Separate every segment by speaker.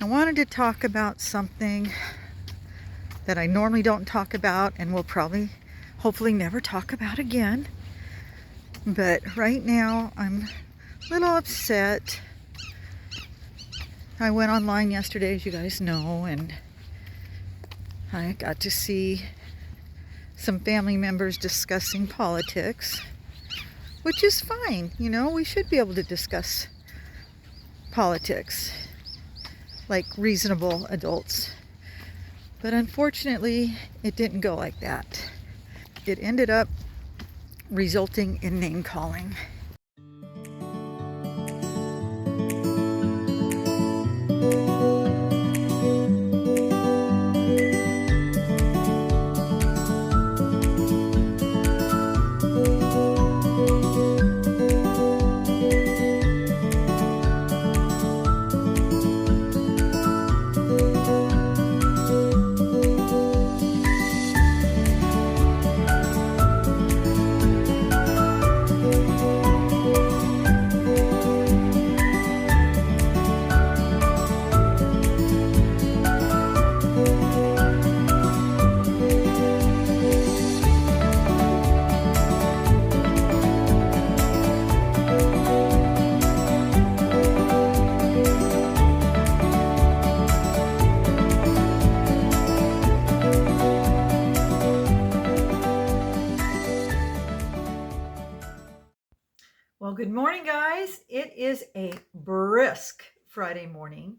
Speaker 1: I wanted to talk about something that I normally don't talk about and will probably, hopefully, never talk about again. But right now, I'm a little upset. I went online yesterday, as you guys know, and I got to see some family members discussing politics, which is fine. You know, we should be able to discuss politics like reasonable adults. But unfortunately, it didn't go like that. It ended up resulting in name calling. Well, good morning, guys. It is a brisk Friday morning.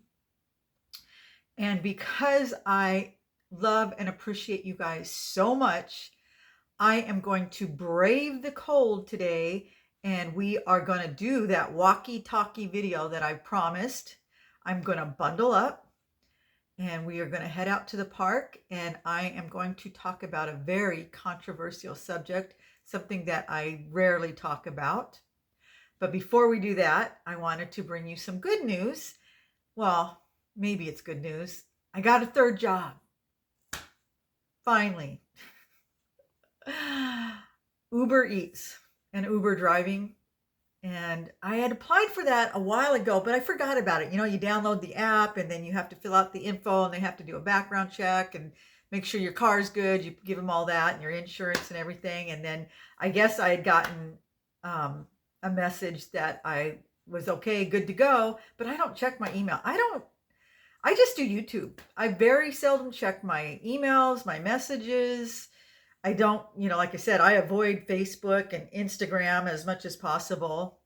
Speaker 1: And because I love and appreciate you guys so much, I am going to brave the cold today. And we are going to do that walkie-talkie video that I promised. I'm going to bundle up and we are going to head out to the park. And I am going to talk about a very controversial subject, something that I rarely talk about. But before we do that, I wanted to bring you some good news. Well, maybe it's good news. I got a third job. Finally. Uber Eats and Uber driving. And I had applied for that a while ago, but I forgot about it. You know, you download the app and then you have to fill out the info and they have to do a background check and make sure your car's good. You give them all that and your insurance and everything. And then I guess I had gotten a message that I was okay, good to go, but I don't check my email. I just do YouTube. I very seldom check my emails, my messages. I don't, like I said, I avoid Facebook and Instagram as much as possible.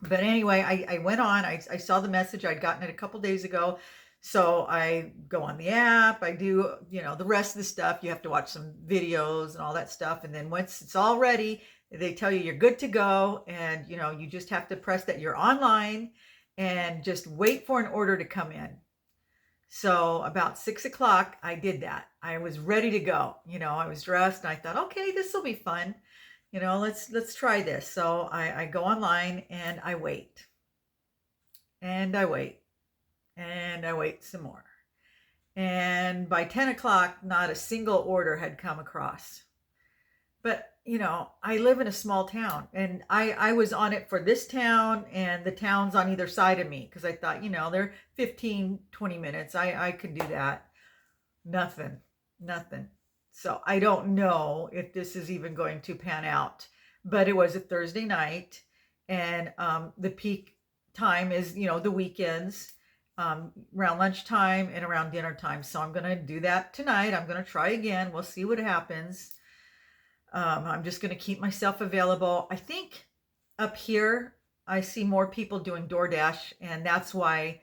Speaker 1: But anyway, I went on, I saw the message, I'd gotten it a couple days ago. So I go on the app, I do, the rest of the stuff. You have to watch some videos and all that stuff. And then once it's all ready, they tell you you're good to go. And, you just have to press that you're online and just wait for an order to come in. So about 6 o'clock, I did that. I was ready to go. I was dressed and I thought, okay, this will be fun. Let's try this. So I go online and I wait. And I wait. And I wait some more. And by 10 o'clock, not a single order had come across. But, I live in a small town and I was on it for this town and the towns on either side of me because I thought, they're 15, 20 minutes. I could do that. Nothing. So I don't know if this is even going to pan out, but it was a Thursday night and the peak time is, the weekends, around lunchtime and around dinner time. So I'm going to do that tonight. I'm going to try again. We'll see what happens. I'm just going to keep myself available. I think up here, I see more people doing DoorDash, and that's why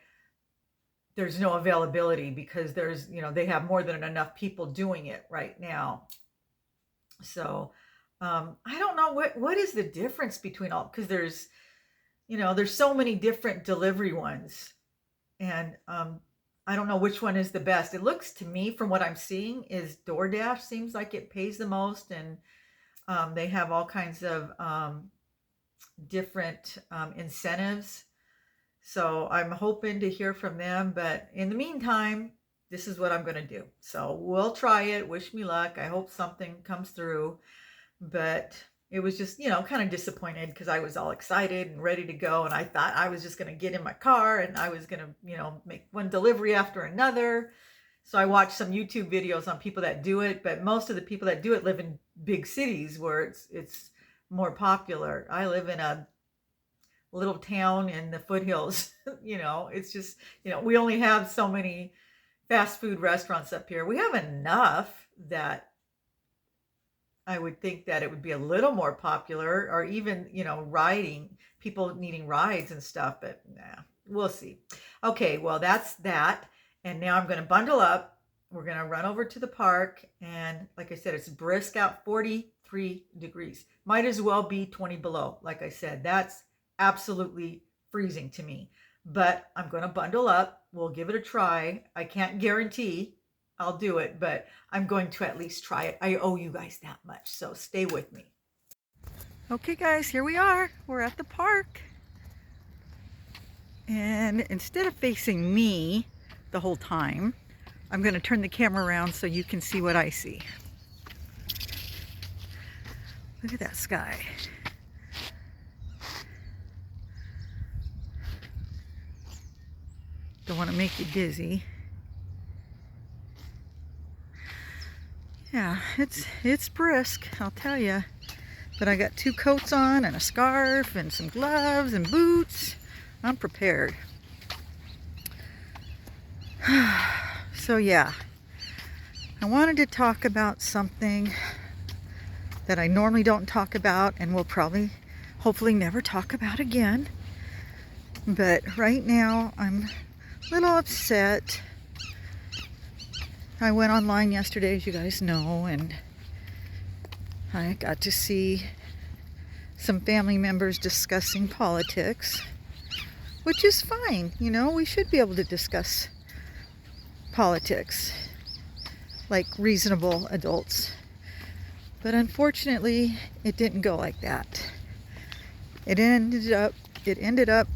Speaker 1: there's no availability because there's, they have more than enough people doing it right now. So I don't know what is the difference between all, because there's so many different delivery ones, and I don't know which one is the best. It looks to me, from what I'm seeing, is DoorDash seems like it pays the most, and they have all kinds of different incentives. So I'm hoping to hear from them. But in the meantime, this is what I'm going to do. So we'll try it. Wish me luck. I hope something comes through. But It was just, kind of disappointed because I was all excited and ready to go. And I thought I was just going to get in my car and I was going to, make one delivery after another. So I watched some YouTube videos on people that do it, but most of the people that do it live in big cities where it's more popular. I live in a little town in the foothills. It's just, we only have so many fast food restaurants up here. We have enough that I would think that it would be a little more popular, or even, riding, people needing rides and stuff, but nah, we'll see. Okay, well, that's that. And now I'm going to bundle up. We're going to run over to the park. And like I said, it's brisk out, 43 degrees. Might as well be 20 below. Like I said, that's absolutely freezing to me. But I'm going to bundle up. We'll give it a try. I can't guarantee I'll do it, but I'm going to at least try it. I owe you guys that much, so stay with me. Okay, guys, here we are. We're at the park. And instead of facing me the whole time, I'm going to turn the camera around so you can see what I see. Look at that sky. Don't want to make you dizzy. Yeah, it's brisk, I'll tell you. But I got 2 coats on and a scarf and some gloves and boots. I'm prepared. So yeah, I wanted to talk about something that I normally don't talk about and will probably, hopefully never talk about again. But right now I'm a little upset. I went online yesterday, as you guys know, and I got to see some family members discussing politics, which is fine. We should be able to discuss politics like reasonable adults. But unfortunately, it didn't go like that. It ended up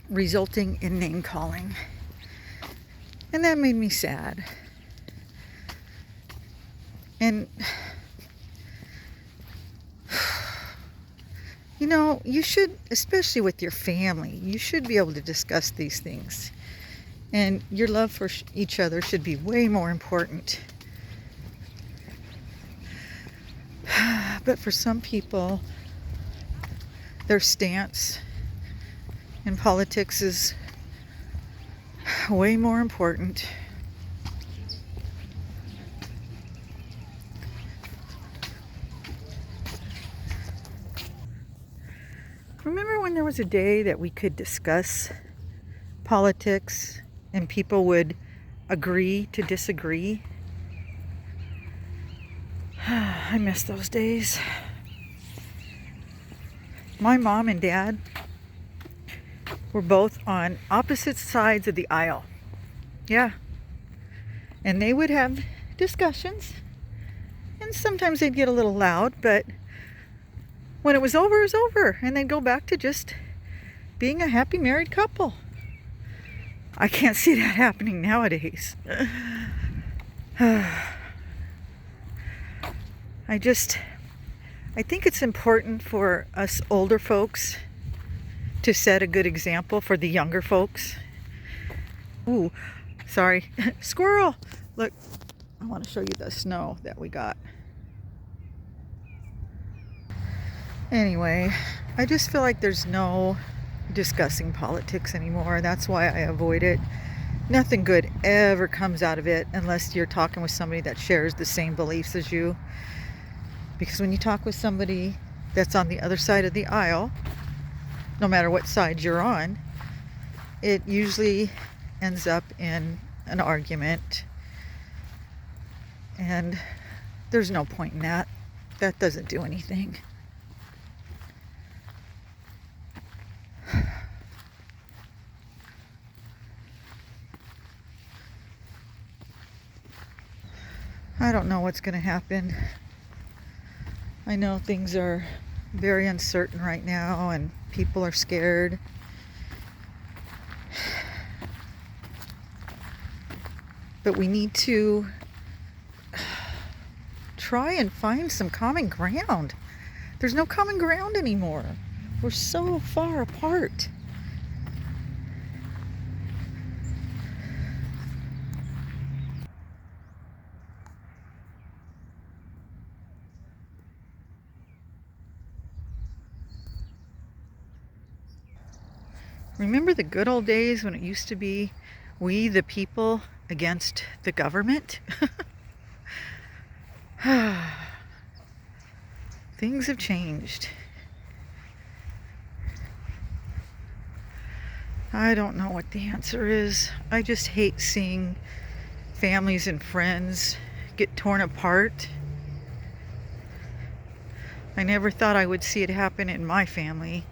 Speaker 1: resulting in name calling. And that made me sad. And you should, especially with your family, you should be able to discuss these things. And your love for each other should be way more important. But for some people, their stance in politics is way more important. Remember when there was a day that we could discuss politics and people would agree to disagree? I miss those days. My mom and dad were both on opposite sides of the aisle. Yeah. And they would have discussions. And sometimes they'd get a little loud, but when it was over, it was over. And they'd go back to just being a happy married couple. I can't see that happening nowadays. I think it's important for us older folks to set a good example for the younger folks. Ooh, sorry. Squirrel! Look, I want to show you the snow that we got. Anyway, I just feel like there's no discussing politics anymore. That's why I avoid it. Nothing good ever comes out of it unless you're talking with somebody that shares the same beliefs as you. Because when you talk with somebody that's on the other side of the aisle, no matter what side you're on, it usually ends up in an argument. And there's no point in that. That doesn't do anything. I don't know what's going to happen. I know things are very uncertain right now and people are scared. But we need to try and find some common ground. There's no common ground anymore. We're so far apart. Remember the good old days when it used to be we the people against the government? Things have changed. I don't know what the answer is. I just hate seeing families and friends get torn apart. I never thought I would see it happen in my family.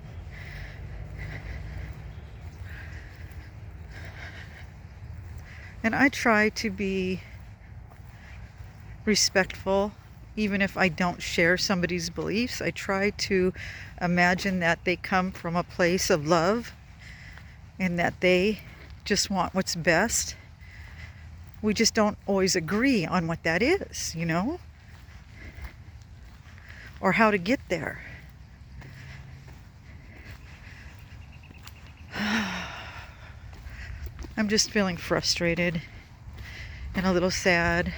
Speaker 1: And I try to be respectful, even if I don't share somebody's beliefs. I try to imagine that they come from a place of love and that they just want what's best. We just don't always agree on what that is, you know, or how to get there. I'm just feeling frustrated and a little sad.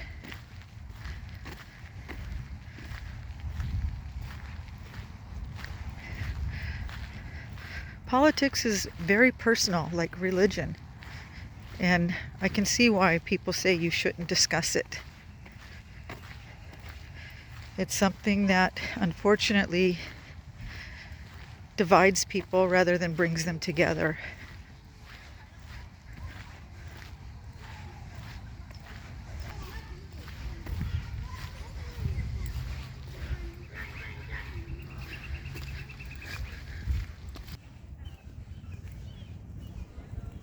Speaker 1: Politics is very personal, like religion. And I can see why people say you shouldn't discuss it. It's something that unfortunately divides people rather than brings them together.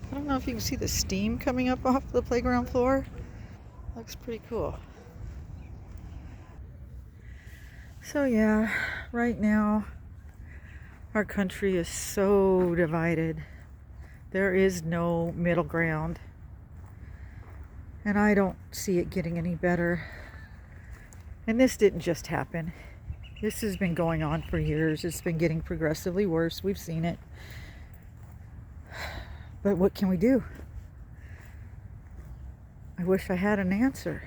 Speaker 1: I don't know if you can see the steam coming up off the playground floor. Looks pretty cool. So yeah, right now our country is so divided. There is no middle ground. And I don't see it getting any better. And this didn't just happen. This has been going on for years. It's been getting progressively worse. We've seen it. But what can we do? I wish I had an answer.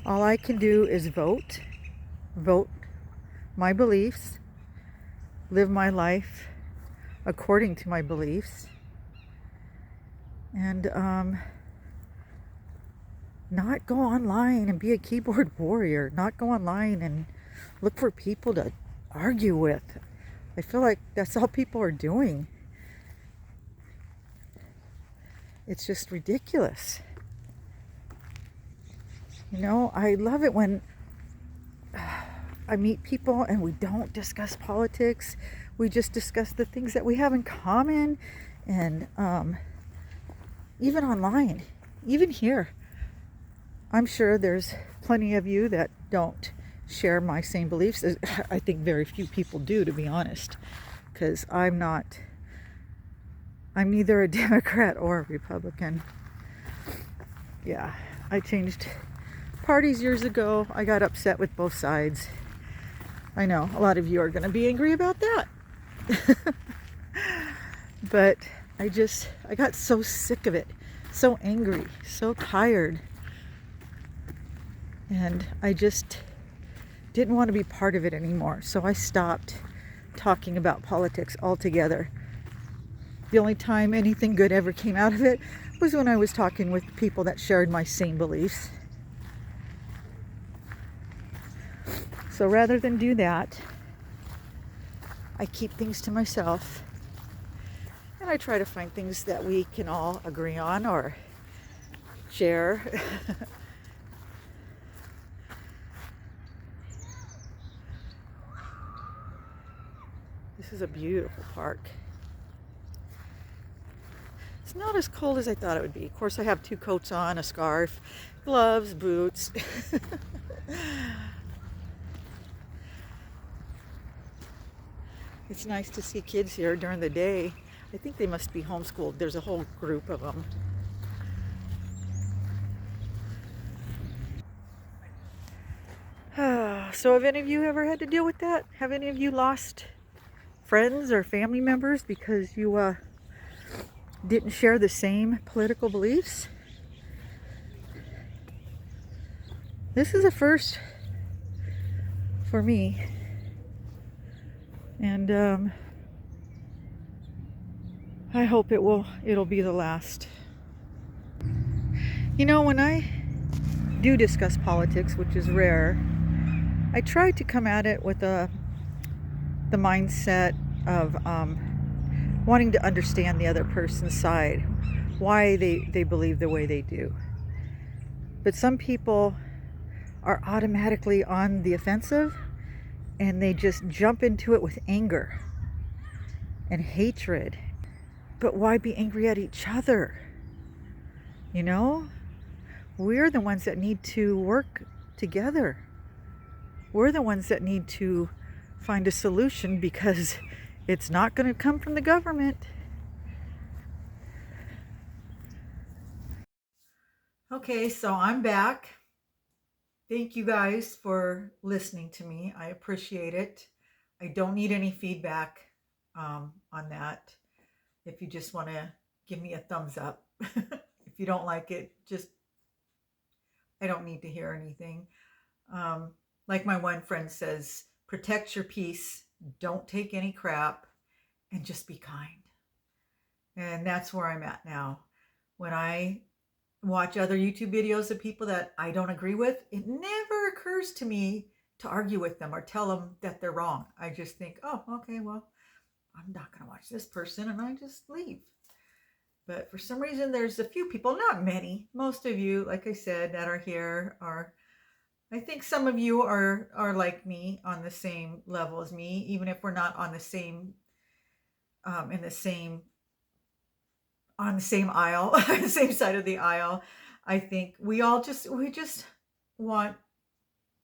Speaker 1: All I can do is vote my beliefs, live my life according to my beliefs, and not go online and be a keyboard warrior, not go online and look for people to argue with. I feel like that's all people are doing. It's just ridiculous. You know, I love it when I meet people and we don't discuss politics. We just discuss the things that we have in common. And even online, even here, I'm sure there's plenty of you that don't share my same beliefs. I think very few people do, to be honest, because I'm neither a Democrat or a Republican. Yeah, I changed parties years ago. I got upset with both sides. I know a lot of you are going to be angry about that. But I got so sick of it, so angry, so tired. And I just didn't want to be part of it anymore. So I stopped talking about politics altogether. The only time anything good ever came out of it was when I was talking with people that shared my same beliefs. So rather than do that, I keep things to myself. And I try to find things that we can all agree on or share. This is a beautiful park. It's not as cold as I thought it would be. Of course, I have 2 coats on, a scarf, gloves, boots. It's nice to see kids here during the day. I think they must be homeschooled. There's a whole group of them. So have any of you ever had to deal with that? Have any of you lost friends or family members because you didn't share the same political beliefs? This is a first for me, and I hope it'll be the last. You know, when I do discuss politics, which is rare, I try to come at it with the mindset of wanting to understand the other person's side, why they believe the way they do. But some people are automatically on the offensive, and they just jump into it with anger and hatred. But why be angry at each other? You know, we're the ones that need to work together. We're the ones that need to find a solution, because it's not going to come from the government. Okay, so I'm back. Thank you guys for listening to me. I appreciate it. I don't need any feedback on that. If you just want to give me a thumbs up. If you don't like it, I don't need to hear anything. Like my one friend says, protect your peace, don't take any crap, and just be kind. And that's where I'm at now. When I watch other YouTube videos of people that I don't agree with, it never occurs to me to argue with them or tell them that they're wrong. I just think, oh, okay, well, I'm not going to watch this person, and I just leave. But for some reason, there's a few people, not many, most of you, like I said, that are here are, I think some of you are like me, on the same level as me, even if we're not on the same, on the same aisle, the same side of the aisle. I think we just want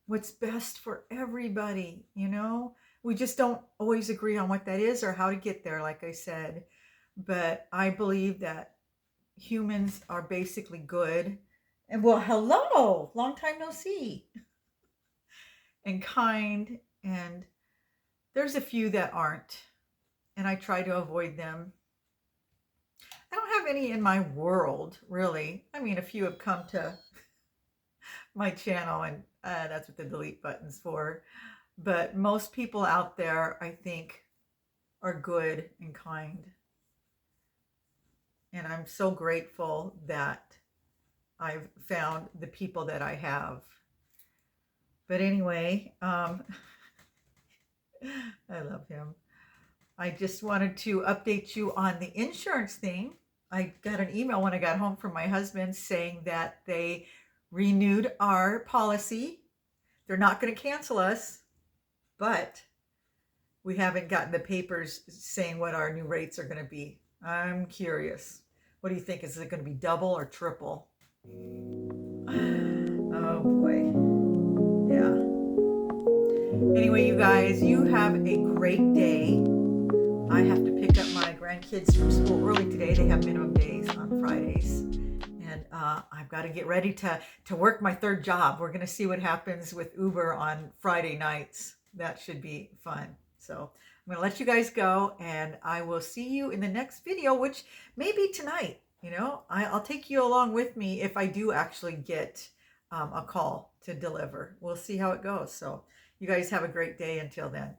Speaker 1: what's best for everybody, you know? We just don't always agree on what that is or how to get there, like I said. But I believe that humans are basically good. And well, hello, long time no see. And kind. And there's a few that aren't. And I try to avoid them. I don't have any in my world, really. I mean, a few have come to my channel, and that's what the delete button's for. But most people out there, I think, are good and kind. And I'm so grateful that I've found the people that I have. But anyway, I love him. I just wanted to update you on the insurance thing. I got an email when I got home from my husband saying that they renewed our policy. They're not going to cancel us, but we haven't gotten the papers saying what our new rates are going to be. I'm curious. What do you think? Is it going to be double or triple? Oh boy. Yeah. Anyway, you guys, you have a great day. I have to pick up my grandkids from school early today. They have minimum days on Fridays. And I've got to get ready to work my third job. We're going to see what happens with Uber on Friday nights. That should be fun. So I'm going to let you guys go, and I will see you in the next video, which may be tonight. You know, I'll take you along with me if I do actually get a call to deliver. We'll see how it goes. So you guys have a great day until then.